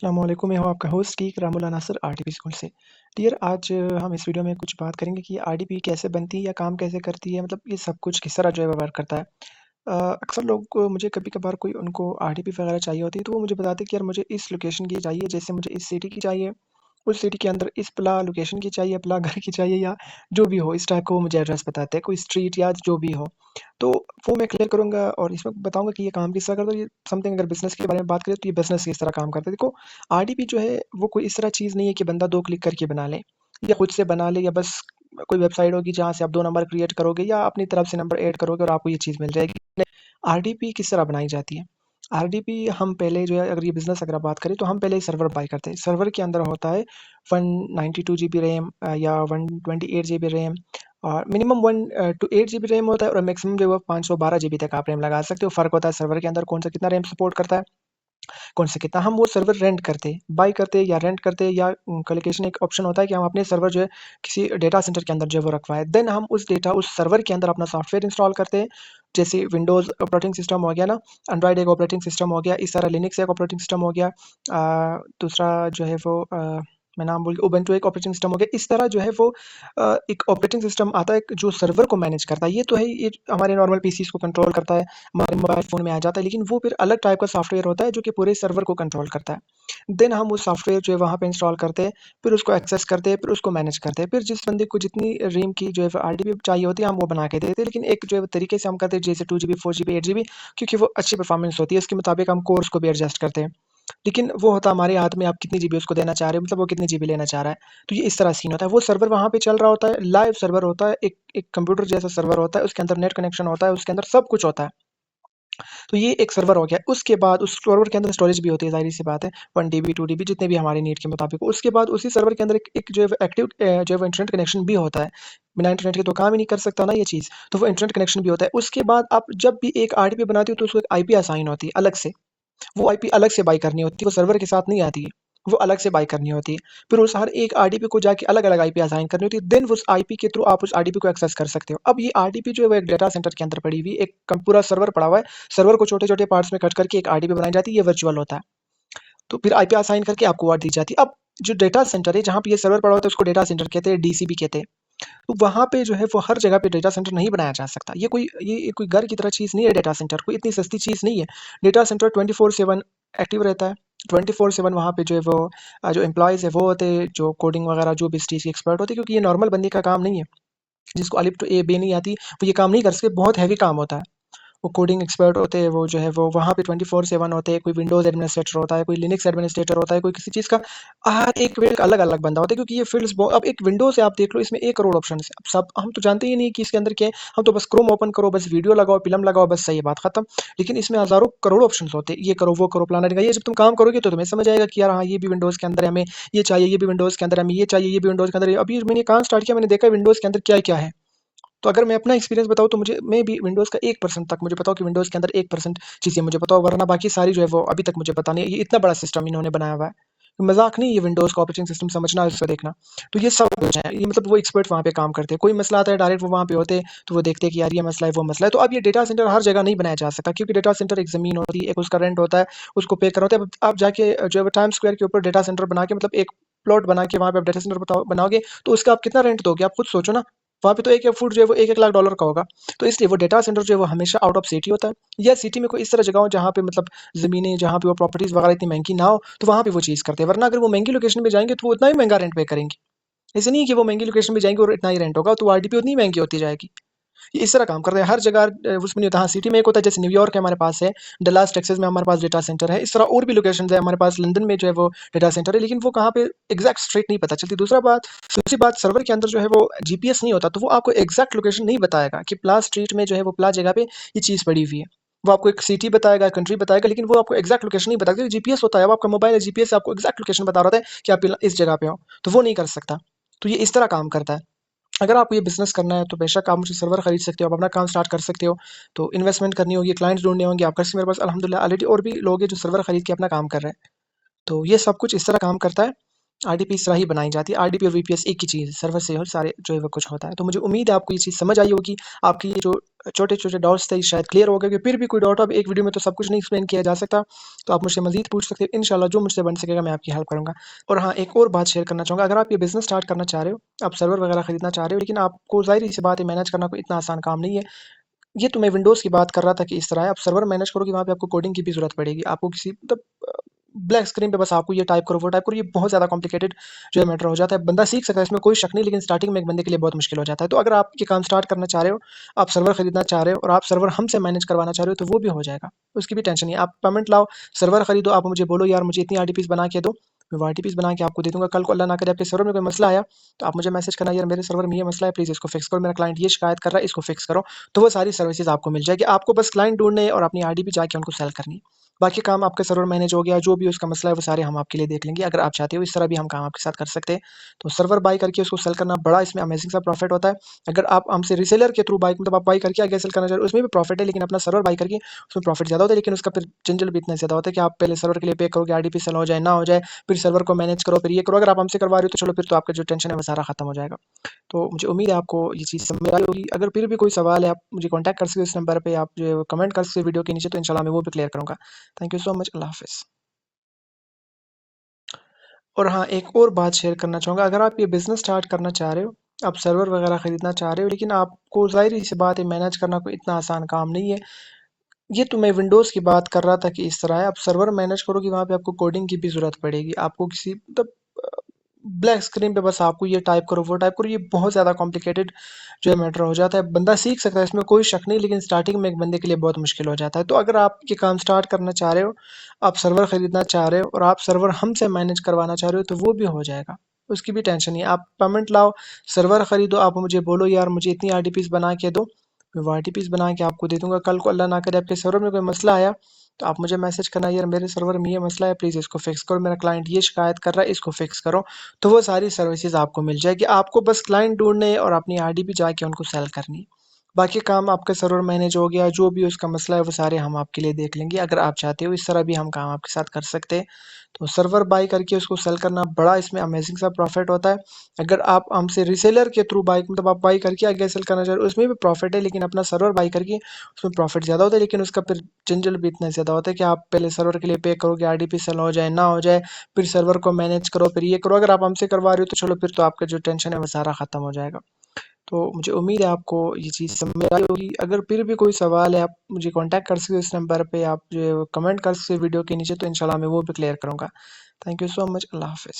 अस्सलामुअलैकुम, मैं हूँ आपका होस्ट टीक रामुल्ला नासिर आरडीपी स्कूल से। डियर आज हम इस वीडियो में कुछ बात करेंगे कि आरडीपी कैसे बनती है या काम कैसे करती है, मतलब ये सब कुछ किस तरह जो है वर्क करता है। अक्सर लोग को मुझे कभी-कभार कोई उनको आरडीपी वगैरह चाहिए होती है, तो वो मुझे बताते हैं कि यार मुझे इस लोकेशन की चाहिए, जैसे मुझे इस सिटी की चाहिए, उस सिटी के अंदर इस प्ला लोकेशन की चाहिए, प्ला घर की चाहिए या जो भी हो, इस टाइप का वो मुझे एड्रेस बताते हैं, कोई स्ट्रीट या जो भी हो। तो वो मैं क्लियर करूँगा और इसमें बताऊँगा कि ये काम किस तरह करता है। ये समथिंग अगर बिज़नेस के बारे में बात करें तो ये बिज़नेस किस तरह काम करता है। देखो, आरडीपी जो है वो कोई इस तरह चीज़ नहीं है कि बंदा 2 क्लिक करके बना ले या खुद से बना ले या बस कोई वेबसाइट होगी जहाँ से आप 2 नंबर क्रिएट करोगे या अपनी तरफ से नंबर ऐड करोगे और आपको ये चीज़ मिल जाएगी। नहीं, आरडीपी किस तरह बनाई जाती है? आरडीपी हम पहले जो है अगर ये बिज़नेस अगर आप बात करें तो हम पहले सर्वर बाय करते हैं। सर्वर के अंदर होता है 192 जीबी रैम या 128 जीबी रैम और मिनिमम 1 टू 8 जीबी रैम होता है और मैक्सिमम जो है वो 512 जीबी तक आप रैम लगा सकते हो। फ़र्क होता है सर्वर के अंदर कौन सा कितना रैम सपोर्ट करता है। कौन से कितना हम वो सर्वर रेंट करते, बाय करते या रेंट करते या कोलोकेशन एक ऑप्शन होता है कि हम अपने सर्वर जो है किसी डेटा सेंटर के अंदर जो है वो रखवाएँ। देन हम उस डेटा उस सर्वर के अंदर अपना सॉफ्टवेयर इंस्टॉल करते हैं। जैसे विंडोज़ ऑपरेटिंग सिस्टम हो गया ना, एंड्रॉयड एक ऑपरेटिंग सिस्टम हो गया, इस तरह लिनक्स एक ऑपरेटिंग सिस्टम हो गया। दूसरा जो है वो मैं नाम भूल गया, उबंटू एक ऑपरेटिंग सिस्टम हो गया। इस तरह जो है वो एक ऑपरेटिंग सिस्टम आता है जो सर्वर को मैनेज करता है। ये तो है, ये हमारे नॉर्मल पीसीज़ को कंट्रोल करता है, हमारे मोबाइल फ़ोन में आ जाता है, लेकिन वो फिर अलग टाइप का सॉफ्टवेयर होता है जो कि पूरे सर्वर को कंट्रोल करता है। देन हम उस सॉफ्टवेयर जो है वहाँ पे इंस्टॉल करते हैं, फिर उसको एक्सेस करते हैं, फिर उसको मैनेज करते हैं। फिर जिस बंदे को जितनी रैम की जो है आरडीबी चाहिए होती है, हम वो बना के देते हैं। लेकिन एक जो है तरीके से हम करते हैं जैसे 2 जीबी, 4 जीबी, 8 जीबी, क्योंकि वो अच्छी परफॉर्मेंस होती है, उसके मुताबिक हम कोर्स को भी एडजस्ट करते हैं। लेकिन वो होता हमारे हाथ में, आप कितनी जीबी उसको देना चाह रहे हो, मतलब वो कितनी जीबी लेना चाह रहा है। तो ये इस तरह सीन होता है। वो सर्वर वहाँ पे चल रहा होता है, लाइव सर्वर होता है, एक एक कंप्यूटर जैसा सर्वर होता है, उसके अंदर नेट कनेक्शन होता है, उसके अंदर सब कुछ होता है। तो ये एक सर्वर हो गया। उसके बाद उस सर्वर के अंदर स्टोरेज भी होती है, ज़ाहिर-सी बात है, 1 टीबी, 2 टीबी जितने भी हमारे नीड के मुताबिक हो। उसके बाद उसी सर्वर के अंदर एक जो है एक्टिव जो है वो इंटरनेट कनेक्शन भी होता है। बिना इंटरनेट के तो काम ही नहीं कर सकता ना ये चीज़। तो वो इंटरनेट कनेक्शन भी होता है। उसके बाद आप जब भी एक आरडीपी बनाते हो तो उसको एक आईपी असाइन होती है अलग से। वो आईपी अलग से बाय करनी होती है, वो सर्वर के साथ नहीं आती है, वो अलग से बाय करनी होती है। फिर उस हर एक आरडीपी को जाके अलग-अलग आईपी असाइन करनी होती है, देन उस आईपी के थ्रू आप उस आरडीपी को एक्सेस कर सकते हो। अब ये आरडीपी जो है वो एक डेटा सेंटर के अंदर पड़ी हुई एक पूरा सर्वर पड़ा हुआ है, सर्वर को छोटे-छोटे पार्ट्स में कट करके एक आरडीपी बनाई जाती है, ये वर्चुअल होता है। तो फिर आईपी असाइन करके आपको वो दी जाती है। अब जो डेटा सेंटर है, जहाँ पे ये सर्वर पड़ा होता है, उसको डेटा सेंटर कहते हैं, डीसीबी कहते हैं। तो वहाँ पे जो है वो हर जगह पे डेटा सेंटर नहीं बनाया जा सकता। ये कोई घर की तरह चीज़ नहीं है डेटा सेंटर, कोई इतनी सस्ती चीज़ नहीं है। डेटा सेंटर 24/7 एक्टिव रहता है। 24/7 वहाँ पे जो है वो जो एम्प्लॉइज़ है वो होते हैं, जो कोडिंग वगैरह जो भी इस चीज़ के एक्सपर्ट होते हैं, क्योंकि ये नॉर्मल बंदे का काम नहीं है। जिसको अलिफ टू ए बे नहीं आती, वो ये काम नहीं कर सकते, बहुत हेवी काम होता है। वो कोडिंग एक्सपर्ट होते हैं, वो जो है वो वहाँ पे 24/7 होते हैं। कोई विंडोज़ एडमिनिस्ट्रेटर होता है, कोई लिनक्स एडमिनिस्ट्रेटर होता है, कोई किसी चीज़ का हर एक फील्ड का अलग-अलग बंदा होता है, क्योंकि ये फ़ील्ड्स बहु अब एक विंडोज़ है, आप देख लो, इसमें 1 करोड़ ऑप्शंस हैं। अब सब हम तो जानते ही नहीं कि इसके अंदर क्या है, हम तो बस क्रोम ओपन करो, बस वीडियो लगाओ, फ़िल्म लगाओ, बस सही है, बात खत्म। लेकिन इसमें हज़ारों करोड़ों ऑप्शंस होते हैं, ये करो, वो करो, फलाना-ढिमका। ये जब तुम काम करोगे तो तुम्हें समझ आएगा कि यार हाँ, ये भी विंडोज़ के अंदर है, हमें ये चाहिए, ये भी विंडोज़ के अंदर है, हमें ये चाहिए, ये भी विंडोज़ के अंदर है। अभी मैंने काम स्टार्ट किया, मैंने देखा विंडोज़ के अंदर क्या-क्या है। तो अगर मैं अपना एक्सपीरियंस बताऊँ तो मैं भी विंडोज़ का 1% तक मुझे पता हो कि विंडोज़ के अंदर 1% चीज़ें मुझे पता हो, वरना बाकी सारी जो है वो अभी तक मुझे पता नहीं है। ये इतना बड़ा सिस्टम इन्होंने बनाया हुआ है। मज़ाक नहीं है ये विंडोज़ का ऑपरेटिंग सिस्टम समझना और इसको देखना। तो ये सब कुछ है। ये मतलब वो एक्सपर्ट वहाँ पे काम करते हैं। कोई मसला आता है डायरेक्ट वो वहाँ पे होते हैं, तो वो देखते हैं कि यार ये मसला है, वो मसला है। तो अब ये डेटा सेंटर हर जगह नहीं बनाया जा सकता, क्योंकि डेटा सेंटर एक ज़मीन होती है, एक उसका रेंट होता है, उसको पे करना होता है। अब आप जाके जो है वो टाइम्स स्क्वायर के ऊपर डेटा सेंटर बना के, मतलब एक प्लॉट बना के वहाँ पे आप डेटा सेंटर बनाओगे, तो उसका आप कितना रेंट दोगे? आप खुद सोचो ना। वहाँ पे तो एक-एक फुट जो है वो 1-1 लाख डॉलर का होगा। तो इसलिए वो डेटा सेंटर जो है वो हमेशा आउट ऑफ सिटी होता है, या सिटी में कोई इस तरह जगह हो जहाँ पे मतलब ज़मीनें, जहाँ पे वो प्रॉपर्टीज़ वगैरह इतनी महँगी ना हो, तो वहाँ पे वो चीज़ करते हैं। वरना अगर वो महँगी लोकेशन पे जाएँगे तो वो उतना ही महँगा रेंट पे करेंगे। ऐसा नहीं है कि वो महँगी लोकेशन पे जाएँगे और इतना ही रेंट होगा, तो आरडीपी उतनी ही महँगी होती जाएगी। ये इस तरह काम करते हैं हर जगह। उसमें नहीं होता। हाँ, सिटी में एक होता है, जैसे न्यूयॉर्क है हमारे पास है, डल्लास टेक्सास में हमारे पास डेटा सेंटर है। इस तरह और भी लोकेशंस है हमारे पास, लंदन में जो है वो डेटा सेंटर है, लेकिन वो कहाँ पे एग्जैक्ट स्ट्रेट नहीं पता चलती। दूसरी बात, सर्वर के अंदर जो है वो जीपीएस नहीं होता, तो वो आपको एग्जैक्ट लोकेशन नहीं बताएगा कि प्ला स्ट्रीट में जो है वो प्ला जगह पे ये चीज़ पड़ी हुई है। वो आपको एक सिटी बताएगा, कंट्री बताएगा, लेकिन वो आपको एग्जैक्ट लोकेशन नहीं बताएगा, क्योंकि जीपीएस होता है। अब आपका मोबाइल है, जीपीएस आपको एग्जैक्ट लोकेशन बता रहा है कि आप इस जगह पे हो, तो वो नहीं कर सकता। तो ये इस तरह काम करता है। अगर आपको ये बिज़नेस करना है तो बेशक आप मुझसे सर्वर खरीद सकते हो, आप अपना काम स्टार्ट कर सकते हो। तो इन्वेस्टमेंट करनी होगी, क्लाइंट्स ढूँढने होंगे, आपका मेरे पास अल्हम्दुलिल्लाह ऑलरेडी और भी लोग हैं जो सर्वर खरीद के अपना काम कर रहे हैं। तो ये सब कुछ इस तरह काम करता है। आरडीपी इस तरह ही बनाई जाती है। आरडीपी और वीपीएस एक ही चीज़ है, सर्वर से और सारे जो है वो कुछ होता है। तो मुझे उम्मीद है आपको ये चीज़ समझ आई होगी। आपकी ये जो छोटे-छोटे डाउट्स थे शायद क्लियर हो गए कि फिर भी कोई डाउट हो, अब एक वीडियो में तो सब कुछ नहीं एक्सप्लेन किया जा सकता, तो आप मुझसे मज़ीद पूछ सकते हैं। इंशाल्लाह जो मुझसे बन सकेगा मैं आपकी हेल्प करूँगा। और हाँ, एक और बात शेयर करना चाहूँगा, अगर आप ये बिज़नेस स्टार्ट करना चाह रहे हो, आप सर्वर वगैरह खरीदना चाह रहे हो, लेकिन आपको ज़ाहिर-सी बात है मैनेज करना कोई इतना आसान काम नहीं है। ये तो मैं विंडोज़ की बात कर रहा था कि इस तरह है, आप सर्वर मैनेज करोगे वहाँ पे आपको कोडिंग की भी ज़रूरत पड़ेगी। आपको किसी मतलब ब्लैक स्क्रीन पे बस आपको ये टाइप करो, वो टाइप करो, ये बहुत ज़्यादा कॉम्प्लिकेटेड जो है मैटर हो जाता है। बंदा सीख सकता है, इसमें कोई शक नहीं, लेकिन स्टार्टिंग में एक बंदे के लिए बहुत मुश्किल हो जाता है। तो अगर आप ये काम स्टार्ट करना चाह रहे हो, आप सर्वर खरीदना चाह रहे हो और आप सर्वर हमसे मैनेज करवाना चाह रहे हो, तो वो भी हो जाएगा। उसकी भी टेंशन नहीं है। आप पेमेंट लाओ, सर्वर खरीदो, आप मुझे बोलो यार मुझे इतनी आरटीपीस बना के दो, मैं वो आरटीपीस बना के आपको दे दूँगा। कल को अल्लाह ना करे आपके सर्वर में कोई मसला आया, तो आप मुझे मैसेज करना यार मेरे सर्वर में ये मसला है, प्लीज़ इसको फिक्स करो, मेरा क्लाइंट ये शिकायत कर रहा है, इसको फिक्स करो। तो वो सारी सर्विसेज़ आपको मिल जाएगी। आपको बस क्लाइंट ढूँढने हैं और अपनी आईडी पे जाके उनको सेल करनी है। बाकी काम आपका सर्वर मैनेज हो गया, जो भी उसका मसला है वो सारे हम आपके लिए देख लेंगे। अगर आप चाहते हो इस तरह भी हम काम आपके साथ कर सकते हैं। तो सर्वर बाय करके उसको सेल करना बड़ा इसमें अमेज़िंग सा प्रॉफ़िट होता है। अगर आप हमसे रीसेलर के थ्रू बाय मतलब आप बाय करके आगे सेल करना चाह रहे हो, उसमें भी प्रॉफ़िट है, लेकिन अपना सर्वर बाय करके उसमें प्रॉफ़िट ज़्यादा होता है, लेकिन उसका फिर झंझट भी इतना ज़्यादा होता है कि आप पहले सर्वर के लिए पे करोगे, आईडीपी सेल हो जाए, ना हो जाए, फिर सर्वर को मैनेज करो, फिर ये करो। अगर आप हमसे करवा रहे हो तो चलो फिर तो आपका जो टेंशन है वो सारा खत्म हो जाएगा। तो मुझे उम्मीद है आपको ये चीज़ समझ में आई होगी। अगर फिर भी कोई सवाल है आप मुझे कॉन्टैक्ट कर सकते हो इस नंबर पे, आप जो कमेंट कर सकते हो वीडियो के नीचे, तो इंशाल्लाह मैं वो भी क्लियर करूँगा। Thank you so much. अल्लाह हाफ़िज़। और हाँ, एक और बात शेयर करना चाहूँगा, अगर आप ये बिज़नेस स्टार्ट करना चाह रहे हो, आप सर्वर वगैरह खरीदना चाह रहे हो, लेकिन आपको ज़ाहिर-सी बात है मैनेज करना कोई इतना आसान काम नहीं है। ये तो मैं विंडोज़ की बात कर रहा था कि इस तरह है, आप सर्वर मैनेज करोगे वहाँ पे आपको कोडिंग की भी ज़रूरत पड़ेगी। आपको किसी मतलब ब्लैक स्क्रीन पे बस आपको ये टाइप करो, वो टाइप करो, ये बहुत ज़्यादा कॉम्प्लिकेटेड जो है मैटर हो जाता है। बंदा सीख सकता है, इसमें कोई शक नहीं, लेकिन स्टार्टिंग में एक बंदे के लिए बहुत मुश्किल हो जाता है। तो अगर आप ये काम स्टार्ट करना चाह रहे हो, आप सर्वर खरीदना चाह रहे हो और आप सर्वर हमसे मैनेज करवाना चाह रहे हो, तो वो भी हो जाएगा। उसकी भी टेंशन नहीं है। आप पेमेंट लाओ, सर्वर खरीदो, आप मुझे बोलो यार मुझे इतनी आरटीपीस बना के दो, मैं वो आरटीपीस बना के आपको दे दूँगा। कल को अल्लाह ना करे आपके सर्वर में कोई मसला आया, तो आप मुझे मैसेज करना यार मेरे सर्वर में ये मसला है, प्लीज़ इसको फिक्स करो, मेरा क्लाइंट ये शिकायत कर रहा है, इसको फिक्स करो। तो वो सारी सर्विसेज़ आपको मिल जाएगी। आपको बस क्लाइंट ढूँढने हैं और अपनी आईडी पे जाके उनको सेल करनी है। बाकी काम आपका सर्वर मैनेज हो गया, जो भी उसका मसला है वो सारे हम आपके लिए देख लेंगे। अगर आप चाहते हो इस तरह भी हम काम आपके साथ कर सकते हैं। तो सर्वर बाय करके उसको सेल करना बड़ा इसमें अमेज़िंग सा प्रॉफ़िट होता है। अगर आप हमसे रीसेलर के थ्रू बाय मतलब आप बाय करके आगे सेल करना चाह रहे हो, उसमें भी प्रॉफ़िट है, लेकिन अपना सर्वर बाय करके उसमें प्रॉफ़िट ज़्यादा होता है, लेकिन उसका फिर झंझट भी इतना ज़्यादा होता है कि आप पहले सर्वर के लिए पे करोगे, आईडीपी सेल हो जाए, ना हो जाए, फिर सर्वर को मैनेज करो, फिर ये करो। अगर आप हमसे करवा रहे हो तो चलो फिर तो आपका जो टेंशन है वो सारा खत्म हो जाएगा। तो मुझे उम्मीद है आपको ये चीज़ समझ में आई होगी। अगर फिर भी कोई सवाल है आप मुझे कॉन्टैक्ट कर सकते हो इस नंबर पे, आप जो कमेंट कर सकते हो वीडियो के नीचे, तो इंशाल्लाह मैं वो भी क्लियर करूँगा। Thank you so much. अल्लाह हाफ़िज़।